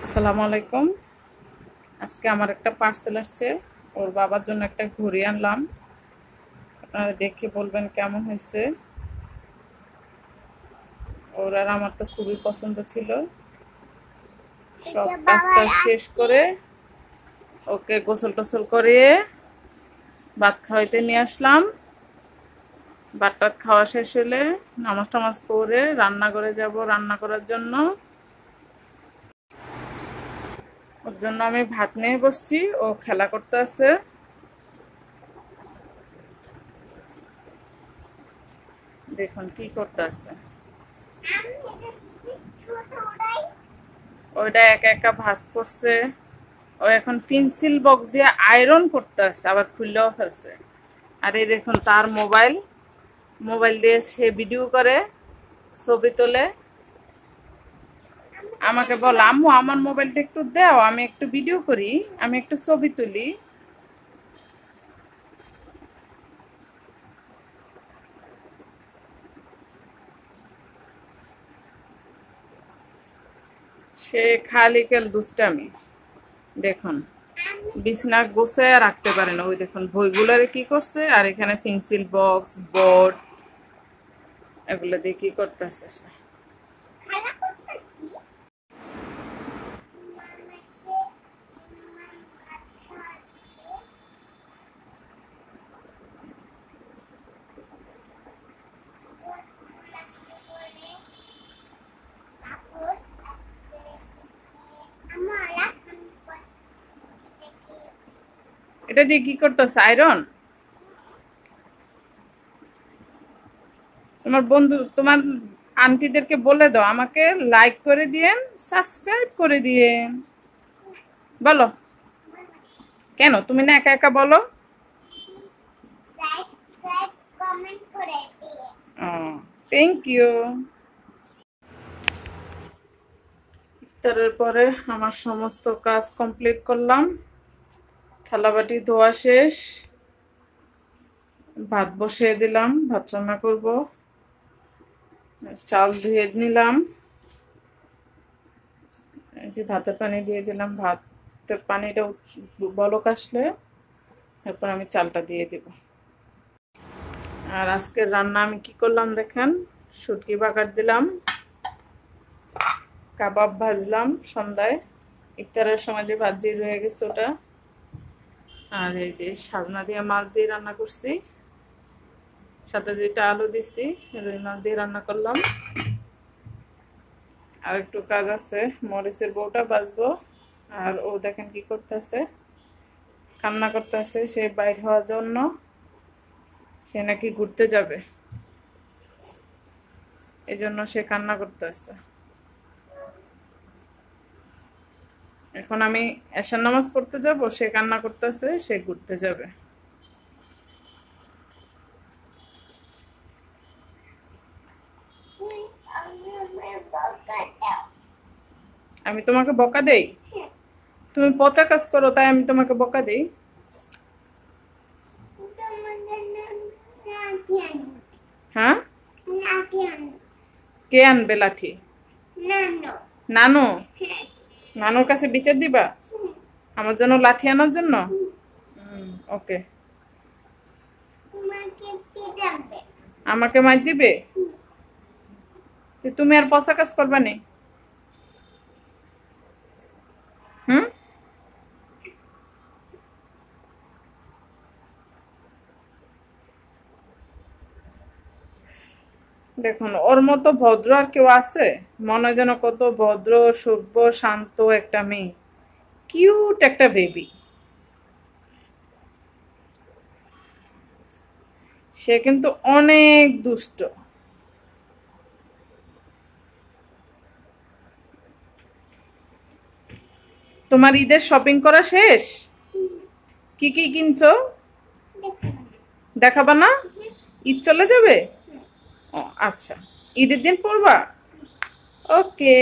আসসালামু আলাইকুম। আজকে আমার একটা পার্সেল আসছে, ওর বাবার জন্য একটা ঘড়ি আনলাম। আপনারা দেখে বলবেন কেমন হয়েছে। ওর আর আমার তো খুবই পছন্দ ছিল। সব কাজটা শেষ করে ওকে গোসল টোসল করিয়ে ভাত খাওয়াইতে নিয়ে আসলাম। ভাত টাত খাওয়া শেষ হলে নামাজ টামাজ পড়ে রান্নাঘরে যাব রান্না করার জন্য। ওর জন্য আমি ভাত নিয়ে বসছি, ও খেলা করতে আছে। দেখুন কি করতে আছে। ওইটা একা একা ভাঁজ করছে। ও এখন পেন্সিল বক্স দিয়ে আয়রন করতে আছে, আবার খুললেও ফেলছে। আর এই দেখুন তার মোবাইল মোবাইল দিয়ে সে ভিডিও করে, ছবি তোলে। আমাকে বল, আম্মু আমার মোবাইলটা একটু দাও, আমি একটু ভিডিও করি, আমি একটু ছবি তুলি। সে খালি কেল দুষ্টামি। দেখুন বিছনা গোছায় রাখতে পারে না। ওই দেখুন বইগুলারে কি করছে, আর এখানে পেন্সিল বক্স বোর্ড এগুলো দিয়ে কি করতেছে সে। এটা দিয়ে কি করতেছে? আয়রন। তোমার বন্ধু, তোমার আন্টিদেরকে বলে দাও আমাকে লাইক করে দিয়েন, সাবস্ক্রাইব করে দিয়েন। বলো। কেন তুমি না একা একা বলো? Thank you. ইফতারের পরে আমার সমস্ত কাজ কমপ্লিট করলাম। থালাবাটি ধোয়া শেষ, ভাত বসিয়ে দিলাম, ভাত রান্না করব। চাল ধুয়ে নিলাম, এই যে ভাতের পানি দিয়ে দিলাম। ভাতের পানিটা বলক আসলে এরপর আমি চালটা দিয়ে দিব। আর আজকের রান্না আমি কি করলাম দেখেন। শুটকি বাগার দিলাম, কাবাব ভাজলাম সন্ধ্যায়, ইফতারের সময় যে ভাজি রয়ে গেছে ওটা। আর এই যে সাজনা দিয়ে মাছ দিয়ে রান্না করছি, সাথে দুইটা আলু দিছি, রুই মাছ দিয়ে রান্না করলাম। আর একটু কাজ আছে, মরিচের বউটা বাজবো। আর ও দেখেন কি করতেছে, কান্না করতেছে। সে বাইর হওয়ার জন্য, সে নাকি ঘুরতে যাবে, এই জন্য সে কান্না করতেছে। এখন আমি এশার নামাজ পড়তে যাব, সে কান্না করতেছে, সে ঘুরতে যাবে। আমি তোমাকে বকা দেই? তুমি পচা কাজ করো তাই আমি তোমাকে বকা দেই? হ্যাঁ, কে আনবে লাঠি? নানু? নানুর কাছে বিচার দিবা আমার জন্য লাঠি আনার জন্য? ওকে। আমাকে মার দিবে? তুমি আর পচা কাজ করবা নি? হুম, দেখুন ওর মতো ভদ্র আর কেউ আছে? মনে হয় যেন কত ভদ্র সভ্য শান্ত একটা মেয়ে, কিউট একটা বেবি। সে কিন্তু অনেক দুষ্ট। তোমার ঈদের শপিং করা শেষ? কি কি কিনছো? দেখাবা না? ঈদ চলে যাবে। ও আচ্ছা, ঈদের দিন পরবা। ওকে।